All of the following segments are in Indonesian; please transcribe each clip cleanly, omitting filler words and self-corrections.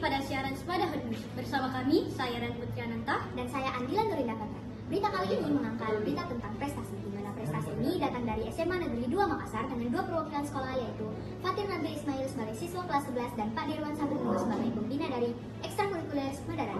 pada siaran Sepada Hot News. Bersama kami, saya Ran Putriananta dan saya Andila Nurinda Kata. Berita kali ini mengangkat berita tentang prestasi, di mana prestasi ini datang dari SMA Negeri 2 Makassar dengan dua perwakilan sekolah, yaitu Fatir Nabi Ismail sebagai siswa kelas 11 dan Pak Dirwan Sabukno sebagai pembina dari ekstrakurikuler Madara.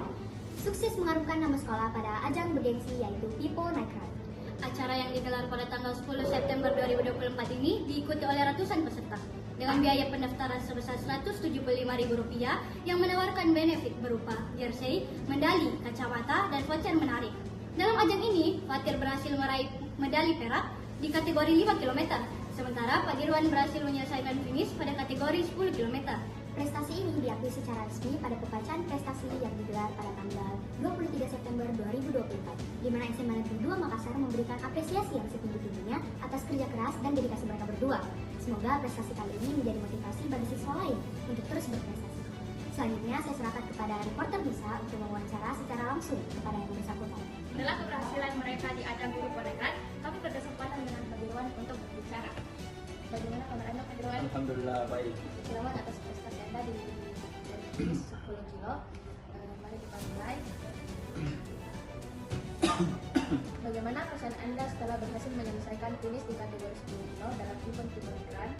Sukses mengharumkan nama sekolah pada ajang bergengsi yaitu Pipo Naikrat. Acara yang digelar pada tanggal 10 September 2024 ini diikuti oleh ratusan peserta dengan biaya pendaftaran sebesar Rp175.000 yang menawarkan benefit berupa jersey, medali, kacamata, dan voucher menarik. Dalam ajang ini, Fatir berhasil meraih medali perak di kategori 5 km, sementara Pak Dirwan berhasil menyelesaikan finish pada kategori 10 km. Prestasi ini diakui secara resmi pada pembacaan prestasi yang digelar pada tanggal 23 September 2024, di mana SMA Negeri 2 Makassar memberikan apresiasi yang setinggi-tingginya atas kerja keras dan dedikasi mereka berdua. Semoga prestasi kali ini menjadi motivasi bagi siswa lain untuk terus berprestasi. Selanjutnya, saya serahkan kepada reporter Bisa untuk mewawancara secara langsung kepada yang bersangkutan. Setelah keberhasilan mereka di ajang guru Konekan, kami berkesempatan dengan Pak Dirwan untuk berbicara. Bagaimana kabar Anda, Pak Dirwan? Alhamdulillah baik. Selamat atas prestasi Anda di 10 kilo. Mari kita mulai. Bagaimana perasaan Anda setelah berhasil menyelesaikan finish di kategori 10 kilo dalam event Konekan?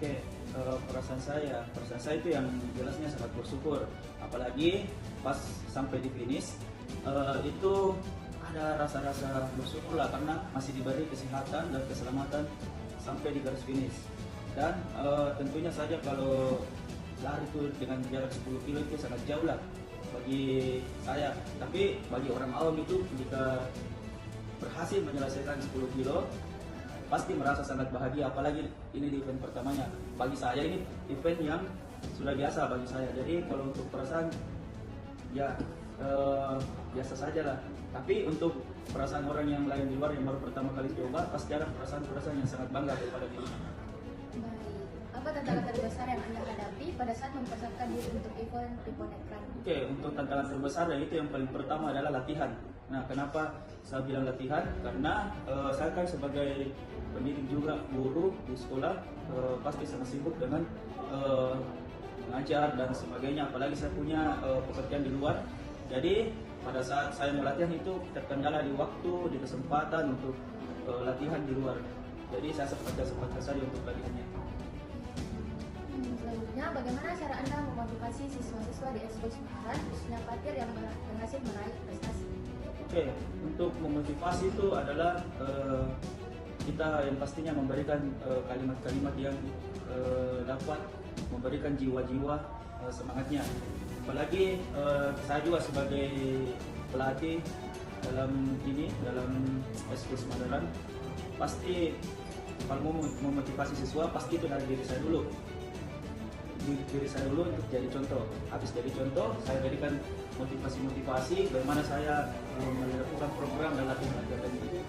Oke, perasaan saya itu yang jelasnya sangat bersyukur. Apalagi pas sampai di finish, itu ada rasa-rasa bersyukur lah karena masih diberi kesehatan dan keselamatan sampai di garis finish. Dan tentunya saja kalau lari itu dengan jarak 10 kilo itu sangat jauh lah bagi saya. Tapi bagi orang awam itu jika berhasil menyelesaikan 10 kilo pasti merasa sangat bahagia, apalagi ini di event pertamanya. Bagi saya ini event yang sudah biasa bagi saya. Jadi kalau untuk perasaan ya biasa saja lah. Tapi untuk perasaan orang yang lain di luar yang baru pertama kali coba pasti ada perasaan yang sangat bangga daripada diri. Baik. Apa tantangan terbesar yang Anda hadapi pada saat mempersiapkan diri untuk event Pipo Naikrat? Oke, untuk tantangan terbesar itu yang paling pertama adalah latihan. Nah, kenapa saya bilang latihan? Karena saya kan sebagai pendidik juga, guru di sekolah, pasti sangat sibuk dengan mengajar dan sebagainya. Apalagi saya punya pekerjaan di luar. Jadi pada saat saya melatihan itu terkendala di waktu, di kesempatan untuk latihan di luar. Jadi saya sempatkan saja untuk latihannya. Selanjutnya, bagaimana cara Anda memotivasi siswa-siswa di SK Semarang, khususnya Fatir yang berhasil meraih prestasi? Oke, untuk memotivasi itu adalah kita yang pastinya memberikan kalimat-kalimat yang dapat memberikan jiwa-jiwa semangatnya. Apalagi saya juga sebagai pelatih dalam SK Semarang, pasti kalau mau memotivasi siswa pasti itu dari diri saya dulu. Diri saya dulu untuk jadi contoh. Habis jadi contoh, saya berikan motivasi bagaimana saya melakukan program dan latihan ini.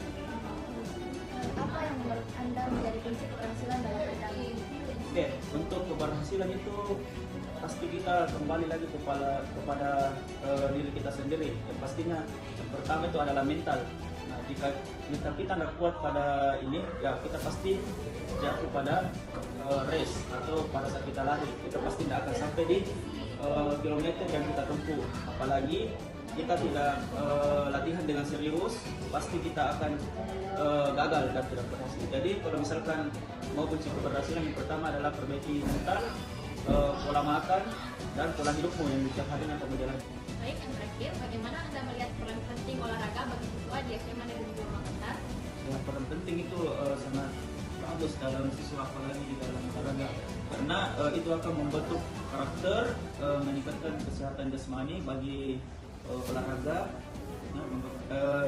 Apa yang menurut Anda menjadi kunci keberhasilan dalam ajang ini? Oke, untuk keberhasilan itu pasti kita kembali lagi kepada diri kita sendiri. Yang pastinya yang pertama itu adalah mental. Nah, jika mental kita nggak kuat pada ini, ya kita pasti jatuh pada race atau pada saat kita lari, kita pasti tidak akan sampai di kilometer yang kita tempuh. Apalagi kita tidak latihan dengan serius, pasti kita akan gagal dan tidak berhasil. Jadi kalau misalkan mau kunci keberhasilan, yang pertama adalah perbaiki mental, pola makan, dan pola hidupmu yang setiap hari akan menjalani. Baik, yang terakhir, bagaimana Anda melihat peran penting olahraga bagi siswa di SMA Negeri 2 Makassar? Ya, peran penting itu sangat bagus dalam siswa, apalagi di dalam olahraga, karena itu akan membentuk karakter, meningkatkan kesehatan jasmani bagi olahraga,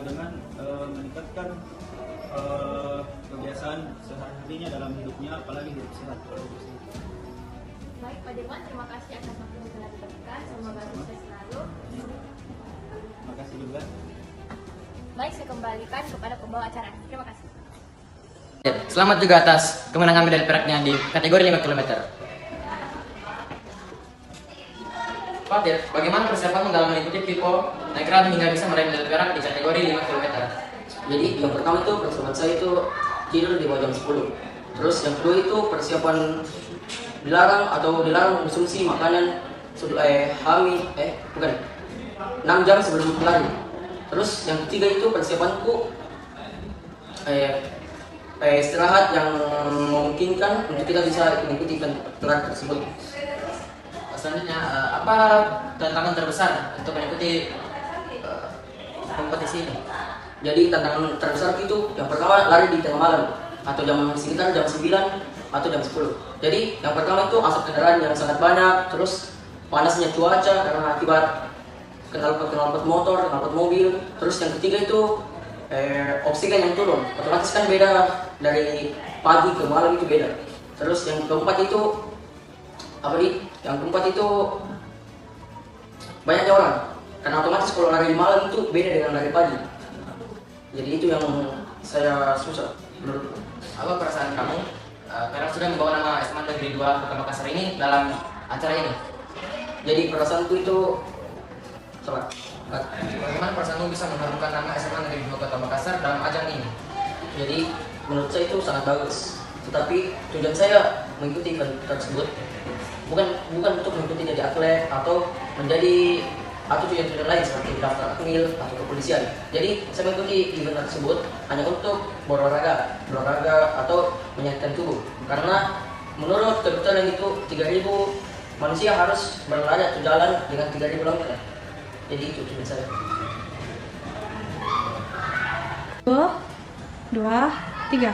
dengan meningkatkan kebiasaan sehari-harinya dalam hidupnya, apalagi hidup sehat. Baik, Pak Dirwan, terima kasih atas waktu yang telah diberikan. Semoga sukses selalu. Terima kasih juga. Baik, saya kembalikan kepada pembawa acara. Terima kasih. Selamat juga atas kemenangan medali peraknya di kategori 5 km. Fatir, bagaimana persiapanmu dalam mengikuti Pipo Naikrat hingga bisa meraih medali perak di kategori 5 km? Jadi yang pertama itu persiapan saya itu tidur di bawah jam 10. Terus yang kedua itu persiapan dilarang konsumsi makanan bukan 6 jam sebelum lari. Terus yang ketiga itu persiapanku istirahat yang memungkinkan untuk kita bisa mengikuti event lari tersebut. Selanjutnya, apa tantangan terbesar untuk mengikuti kompetisi ini? Jadi tantangan terbesar itu yang pertama lari di tengah malam atau sekitar jam 9 atau jam 10. Jadi yang pertama itu asap kendaraan yang sangat banyak, terus panasnya cuaca karena akibat knalpot motor, knalpot mobil. Terus yang ketiga itu oksigen yang turun, otomatis kan beda dari pagi ke malam itu beda. Terus yang keempat itu Yang keempat itu banyaknya orang, karena otomatis kalau lari di malam itu beda dengan lari pagi. Jadi itu yang saya susah menurutku. Apa perasaan kamu karena sudah membawa nama SMA Negeri 2 Kota Makassar ini dalam acara ini? Jadi perasaanku itu salah. Bagaimana perasaanmu bisa mengharumkan nama SMA Negeri 2 Kota Makassar dalam ajang ini? Jadi menurut saya itu sangat bagus. Tetapi tujuan saya mengikuti event tersebut bukan untuk mengikuti jadi atlet atau tujuan-tujuan lain seperti daftar akmil atau kepolisian. Jadi saya mengikuti event tersebut hanya untuk berolahraga atau menyehatkan tubuh. Karena menurut kedokteran itu 3.000 manusia harus berlari atau jalan dengan 3.000 langkah. Jadi itu tujuan saya. 2, 3.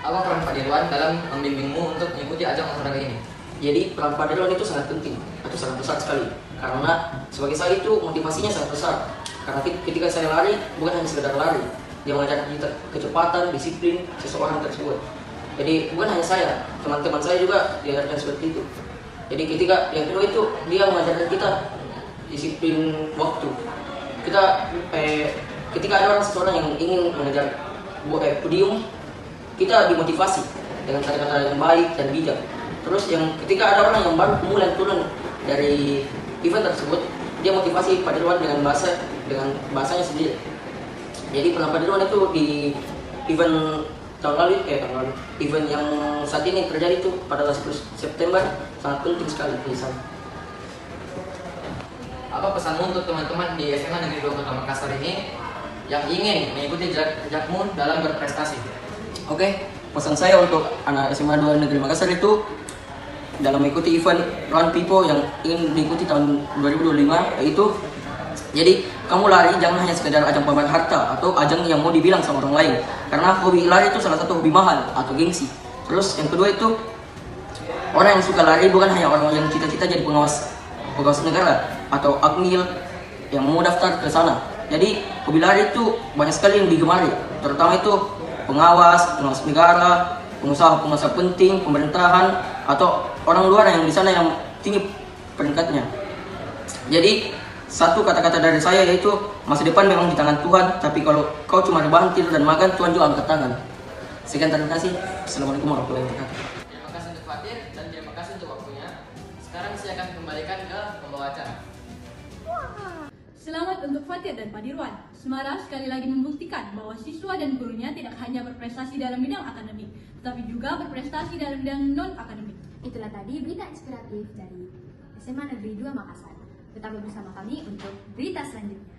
Apa peran Pak Dirwan dalam membimbingmu untuk mengikuti ajang olahraga ini? Jadi peran Pak Dirwan itu sangat penting, itu sangat besar sekali. Karena sebagai saya itu motivasinya sangat besar. Karena ketika saya lari bukan hanya sekedar lari, dia mengajarkan kita kecepatan, disiplin seseorang tersebut. Jadi bukan hanya saya, teman-teman saya juga diajarkan seperti itu. Jadi ketika yang kedua itu dia mengajarkan kita disiplin waktu. Ketika ada seseorang yang ingin mengejar podium, kita dimotivasi dengan kata-kata yang baik dan bijak. Terus ketika ada orang yang baru mulai turun dari event tersebut, dia motivasi Pak Dirwan dengan bahasanya sendiri. Jadi peran Pak Dirwan itu di event tahun lalu, event yang saat ini terjadi itu pada 10 September sangat penting sekali bagi saya. Apa pesanmu untuk teman-teman di SMA Negeri 2 Kota Makassar ini yang ingin mengikuti jejakmu dalam berprestasi? Oke, pesan saya untuk anak SMA 2 Negeri Makassar itu dalam mengikuti event Run Pipo yang ingin diikuti tahun 2025 yaitu jadi kamu lari jangan hanya sekedar ajang pamer harta atau ajang yang mau dibilang sama orang lain, karena hobi lari itu salah satu hobi mahal atau gengsi. Terus yang kedua itu orang yang suka lari bukan hanya orang yang cita-cita jadi pengawas negara atau akmil yang mau daftar ke sana. Jadi hobi lari itu banyak sekali yang digemari, terutama itu pengawas negara, pengusaha penting, pemerintahan, atau orang luar yang di sana yang tinggi peringkatnya. Jadi satu kata-kata dari saya yaitu masa depan memang di tangan Tuhan, tapi kalau kau cuma bantir dan makan, Tuhan juga angkat tangan. Sekian, terima kasih. Assalamualaikum warahmatullahi wabarakatuh. Terima kasih untuk Fatir dan terima kasih untuk waktunya. Sekarang saya akan kembalikan ke pembawa acara. Selamat untuk Fatir dan Pak Dirwan. Semarang sekali lagi membuktikan bahwa siswa dan gurunya tidak hanya berprestasi dalam bidang akademik, tetapi juga berprestasi dalam bidang non-akademik. Itulah tadi berita inspiratif dari SMA Negeri 2 Makassar. Tetap bersama kami untuk berita selanjutnya.